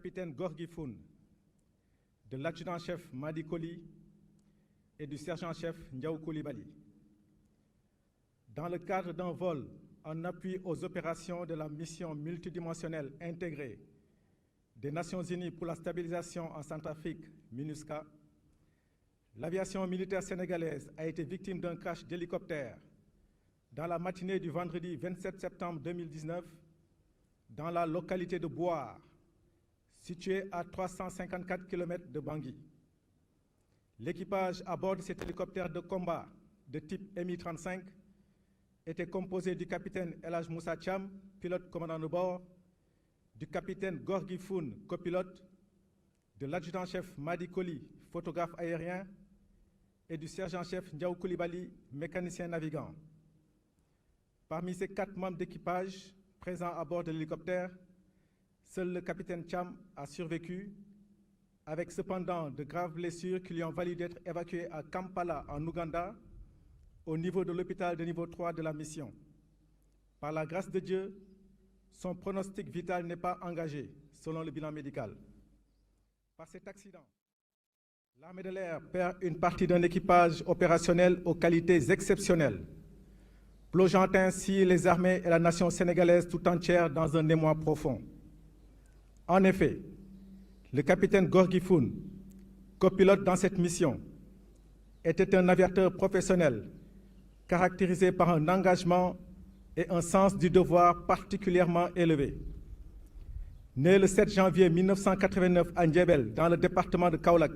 capitaine Gorgui Foun, de l'adjudant-chef Madi Koli et du sergent-chef Ndiaw Koulibaly. Dans le cadre d'un vol en appui aux opérations de la mission multidimensionnelle intégrée des Nations Unies pour la stabilisation en Centrafrique, MINUSCA, l'aviation militaire sénégalaise a été victime d'un crash d'hélicoptère dans la matinée du vendredi 27 septembre 2019 dans la localité de Boire, située à 354 km de Bangui. L'équipage à bord de cet hélicoptère de combat de type Mi-35 était composé du capitaine El Hadj Moussa Thiam, pilote commandant de bord, du capitaine Gorgui Foun, copilote, de l'adjudant-chef Madi Koli, photographe aérien, et du sergent-chef Ndiaw Koulibaly, mécanicien navigant. Parmi ces 4 membres d'équipage présents à bord de l'hélicoptère, seul le capitaine Thiam a survécu, avec cependant de graves blessures qui lui ont valu d'être évacué à Kampala, en Ouganda, au niveau de l'hôpital de niveau 3 de la mission. Par la grâce de Dieu, son pronostic vital n'est pas engagé, selon le bilan médical. Par cet accident, l'armée de l'air perd une partie d'un équipage opérationnel aux qualités exceptionnelles, plongeant ainsi les armées et la nation sénégalaise tout entière dans un émoi profond. En effet, le capitaine Gorgui Foun, copilote dans cette mission, était un aviateur professionnel caractérisé par un engagement et un sens du devoir particulièrement élevé. Né le 7 janvier 1989 à Ndiébel, dans le département de Kaolack,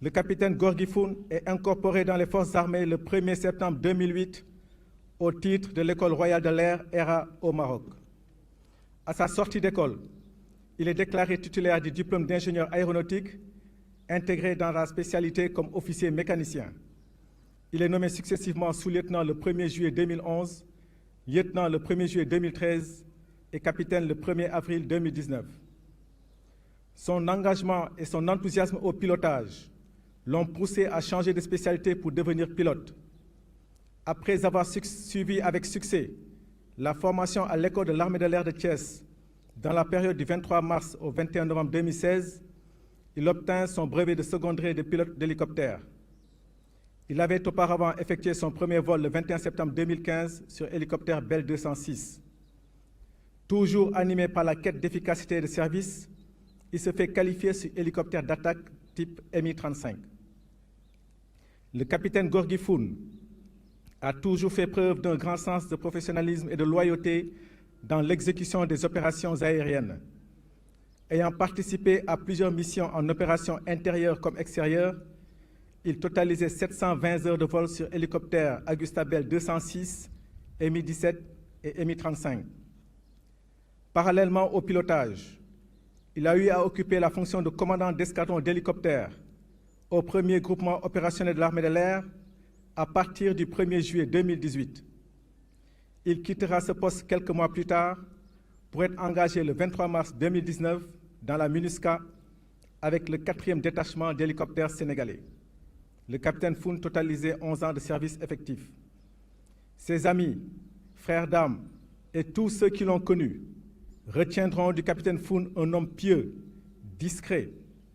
le capitaine Gorgui Foun est incorporé dans les forces armées le 1er septembre 2008 au titre de l'École royale de l'air ERA au Maroc. À sa sortie d'école, il est déclaré titulaire du diplôme d'ingénieur aéronautique, intégré dans la spécialité comme officier mécanicien. Il est nommé successivement sous-lieutenant le 1er juillet 2011, lieutenant le 1er juillet 2013 et capitaine le 1er avril 2019. Son engagement et son enthousiasme au pilotage l'ont poussé à changer de spécialité pour devenir pilote. Après avoir suivi avec succès la formation à l'école de l'armée de l'air de Thiès dans la période du 23 mars au 21 novembre 2016, il obtint son brevet de second degré de pilote d'hélicoptère. Il avait auparavant effectué son premier vol le 21 septembre 2015 sur hélicoptère Bell 206. Toujours animé par la quête d'efficacité de service, il se fait qualifier sur hélicoptère d'attaque type Mi-35. Le capitaine Gorgui Foun a toujours fait preuve d'un grand sens de professionnalisme et de loyauté dans l'exécution des opérations aériennes. Ayant participé à plusieurs missions en opérations intérieures comme extérieures, il totalisait 720 heures de vol sur hélicoptère Agusta Bell 206, Mi-17 et Mi-35. Parallèlement au pilotage, il a eu à occuper la fonction de commandant d'escadron d'hélicoptères au 1er groupement opérationnel de l'armée de l'air à partir du 1er juillet 2018. Il quittera ce poste quelques mois plus tard pour être engagé le 23 mars 2019 dans la MINUSCA avec le 4e détachement d'hélicoptères sénégalais. Le capitaine Foun totalisait 11 ans de service effectif. Ses amis, frères d'armes et tous ceux qui l'ont connu retiendront du capitaine Foun un homme pieux, discret,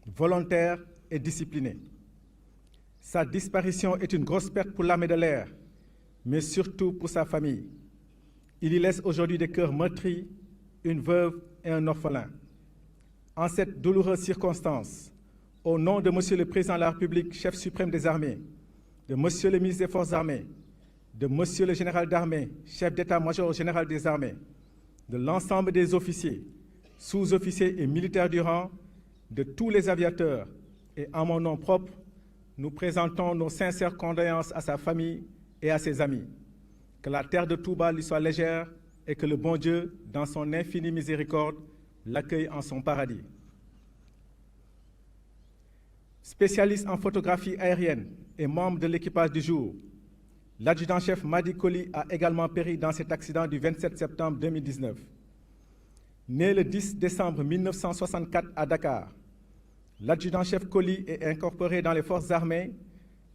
volontaire et discipliné. Sa disparition est une grosse perte pour l'armée de l'air, mais surtout pour sa famille. Il y laisse aujourd'hui des cœurs meurtris, une veuve et un orphelin. En cette douloureuse circonstance, au nom de Monsieur le Président de la République, chef suprême des armées, de Monsieur le ministre des Forces armées, de Monsieur le général d'armée, chef d'état-major général des armées, de l'ensemble des officiers, sous-officiers et militaires du rang, de tous les aviateurs et en mon nom propre, nous présentons nos sincères condoléances à sa famille et à ses amis. Que la terre de Touba lui soit légère et que le bon Dieu, dans son infinie miséricorde, l'accueille en son paradis. Spécialiste en photographie aérienne et membre de l'équipage du jour, l'adjudant-chef Madi Koli a également péri dans cet accident du 27 septembre 2019. Né le 10 décembre 1964 à Dakar, l'adjudant-chef Koli est incorporé dans les forces armées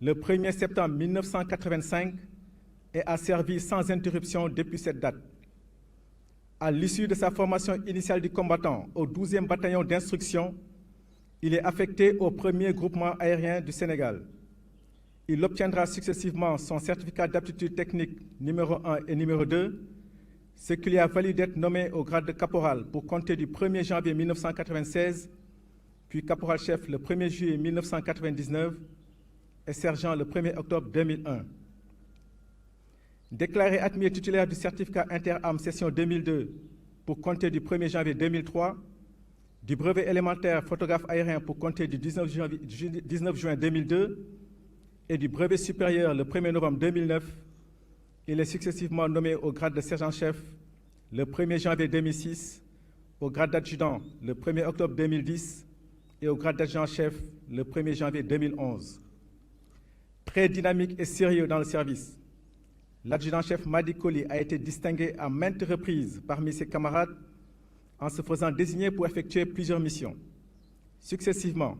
le 1er septembre 1985 et a servi sans interruption depuis cette date. À l'issue de sa formation initiale du combattant au 12e bataillon d'instruction, il est affecté au 1er groupement aérien du Sénégal. Il obtiendra successivement son certificat d'aptitude technique numéro 1 et numéro 2, ce qui lui a valu d'être nommé au grade de caporal pour compter du 1er janvier 1996, puis caporal-chef le 1er juillet 1999 et sergent le 1er octobre 2001. Déclaré admis titulaire du certificat inter-armes session 2002 pour compter du 1er janvier 2003, du brevet élémentaire photographe aérien pour compter du 19 juin 2002 et du brevet supérieur le 1er novembre 2009, il est successivement nommé au grade de sergent-chef le 1er janvier 2006, au grade d'adjudant le 1er octobre 2010 et au grade d'adjudant-chef le 1er janvier 2011. Très dynamique et sérieux dans le service, l'adjudant-chef Madi Koli a été distingué à maintes reprises parmi ses camarades en se faisant désigner pour effectuer plusieurs missions. Successivement,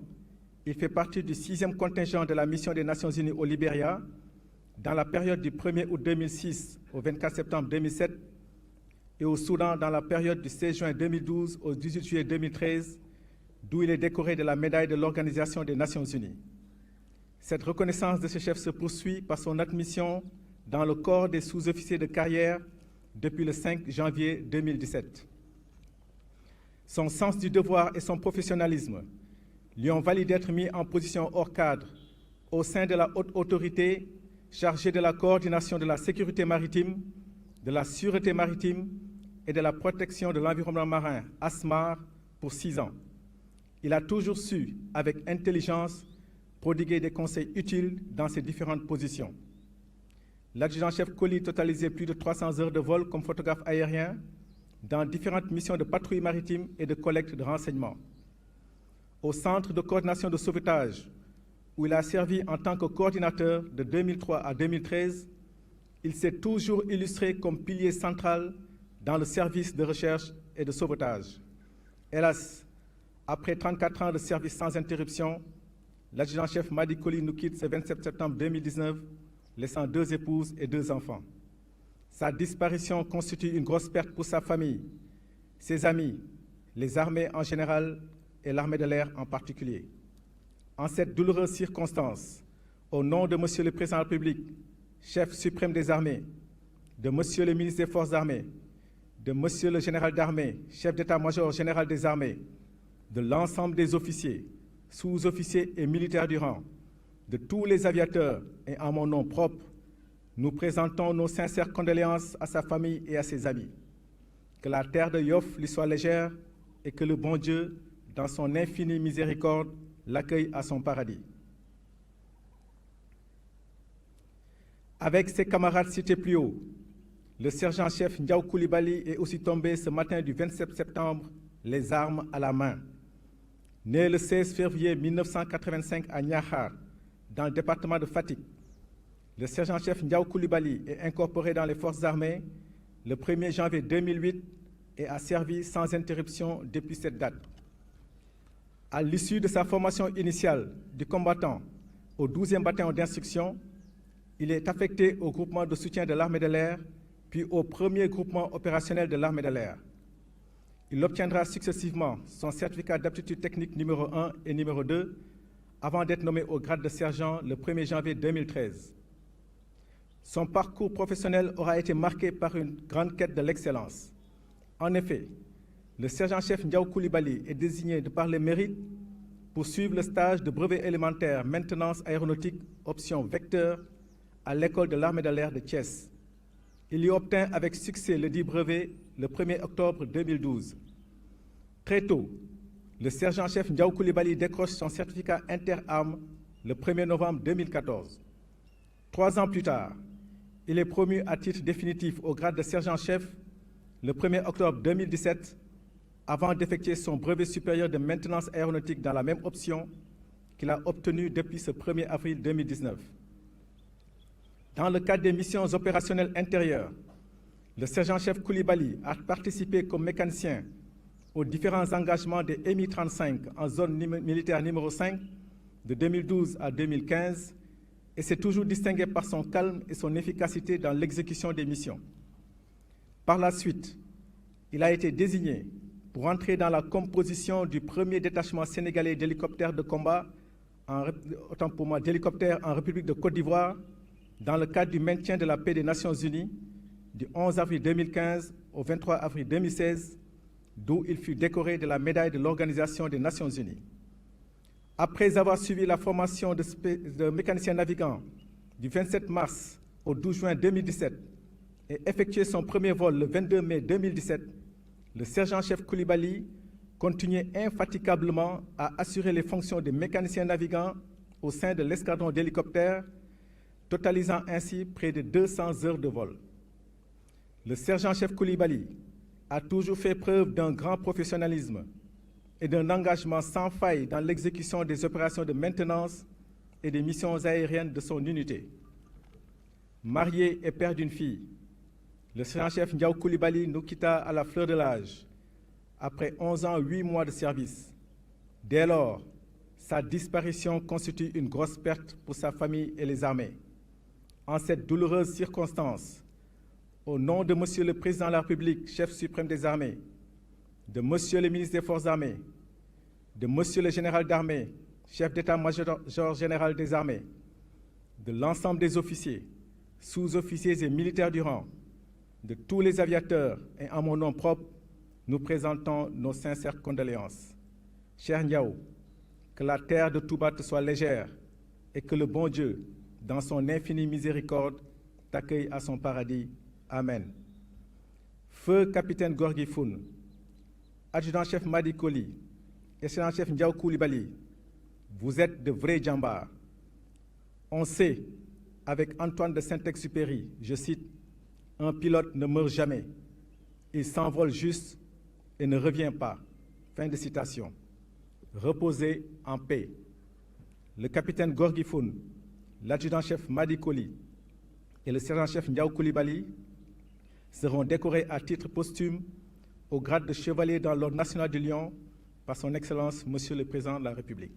il fait partie du 6e contingent de la mission des Nations Unies au Libéria dans la période du 1er août 2006 au 24 septembre 2007 et au Soudan dans la période du 16 juin 2012 au 18 juillet 2013, d'où il est décoré de la médaille de l'Organisation des Nations Unies. Cette reconnaissance de ce chef se poursuit par son admission dans le corps des sous-officiers de carrière depuis le 5 janvier 2017. Son sens du devoir et son professionnalisme lui ont valu d'être mis en position hors cadre au sein de la haute autorité chargée de la coordination de la sécurité maritime, de la sûreté maritime et de la protection de l'environnement marin, ASMAR, pour 6 ans. Il a toujours su, avec intelligence, prodiguer des conseils utiles dans ses différentes positions. L'adjudant-chef Koli totalisait plus de 300 heures de vol comme photographe aérien dans différentes missions de patrouille maritime et de collecte de renseignements. Au Centre de coordination de sauvetage, où il a servi en tant que coordinateur de 2003 à 2013, il s'est toujours illustré comme pilier central dans le service de recherche et de sauvetage. Hélas, après 34 ans de service sans interruption, l'adjudant-chef Madi Koli nous quitte ce 27 septembre 2019, laissant 2 épouses et 2 enfants. Sa disparition constitue une grosse perte pour sa famille, ses amis, les armées en général et l'armée de l'air en particulier. En cette douloureuse circonstance, au nom de Monsieur le Président de la République, chef suprême des armées, de Monsieur le ministre des Forces armées, de Monsieur le général d'armée, chef d'état-major général des armées, de l'ensemble des officiers, sous-officiers et militaires du rang, de tous les aviateurs et en mon nom propre, nous présentons nos sincères condoléances à sa famille et à ses amis. Que la terre de Yoff lui soit légère et que le bon Dieu, dans son infinie miséricorde, l'accueille à son paradis. Avec ses camarades cités plus haut, le sergent-chef Ndiaw Koulibaly est aussi tombé ce matin du 27 septembre, les armes à la main. Né le 16 février 1985 à Niakhar, dans le département de Fatick, le sergent-chef Ndiaw Koulibaly est incorporé dans les forces armées le 1er janvier 2008 et a servi sans interruption depuis cette date. À l'issue de sa formation initiale du combattant au 12e bataillon d'instruction, il est affecté au groupement de soutien de l'armée de l'air, puis au 1er groupement opérationnel de l'armée de l'air. Il obtiendra successivement son certificat d'aptitude technique numéro 1 et numéro 2 avant d'être nommé au grade de sergent le 1er janvier 2013. Son parcours professionnel aura été marqué par une grande quête de l'excellence. En effet, le sergent-chef Ndiaw Koulibaly est désigné de par les mérites pour suivre le stage de brevet élémentaire maintenance aéronautique option vecteur à l'école de l'armée de l'air de Thiès. Il y obtint avec succès le dit brevet le 1er octobre 2012. Très tôt, le sergent-chef Ndiaw Koulibaly décroche son certificat inter-armes le 1er novembre 2014. 3 ans plus tard, il est promu à titre définitif au grade de sergent-chef le 1er octobre 2017 avant d'effectuer son brevet supérieur de maintenance aéronautique dans la même option qu'il a obtenu depuis ce 1er avril 2019. Dans le cadre des missions opérationnelles intérieures, le sergent-chef Koulibaly a participé comme mécanicien aux différents engagements des Mi-35 en zone militaire numéro 5 de 2012 à 2015 et s'est toujours distingué par son calme et son efficacité dans l'exécution des missions. Par la suite, il a été désigné pour entrer dans la composition du premier détachement sénégalais d'hélicoptères de combat, d'hélicoptères en République de Côte d'Ivoire, dans le cadre du maintien de la paix des Nations Unies, du 11 avril 2015 au 23 avril 2016, d'où il fut décoré de la médaille de l'Organisation des Nations Unies. Après avoir suivi la formation de mécanicien navigant du 27 mars au 12 juin 2017 et effectué son premier vol le 22 mai 2017, le sergent-chef Coulibaly continuait infatigablement à assurer les fonctions de mécanicien navigant au sein de l'escadron d'hélicoptères, totalisant ainsi près de 200 heures de vol. Le sergent-chef Coulibaly a toujours fait preuve d'un grand professionnalisme et d'un engagement sans faille dans l'exécution des opérations de maintenance et des missions aériennes de son unité. Marié et père d'une fille, le sergent-chef Ndiaw Coulibaly nous quitta à la fleur de l'âge, après 11 ans, 8 mois de service. Dès lors, sa disparition constitue une grosse perte pour sa famille et les armées. En cette douloureuse circonstance, au nom de Monsieur le Président de la République, chef suprême des armées, de Monsieur le ministre des Forces armées, de Monsieur le général d'armée, chef d'état-major général des armées, de l'ensemble des officiers, sous-officiers et militaires du rang, de tous les aviateurs et en mon nom propre, nous présentons nos sincères condoléances. Cher Ndiaw, que la terre de Touba te soit légère et que le bon Dieu, dans son infinie miséricorde, t'accueille à son paradis. Amen. Feu capitaine Gorgui Foun, adjudant-chef Madi Koli et sergent-chef Ndiaw Coulibaly, vous êtes de vrais djambars. On sait, avec Antoine de Saint-Exupéry, je cite, « Un pilote ne meurt jamais, il s'envole juste et ne revient pas. » Fin de citation. Reposez en paix. Le capitaine Gorgui Foun, l'adjudant-chef Madi Koli et le sergent-chef Ndiaw Coulibaly seront décorés à titre posthume au grade de chevalier dans l'Ordre national du Lion par son Excellence Monsieur le Président de la République.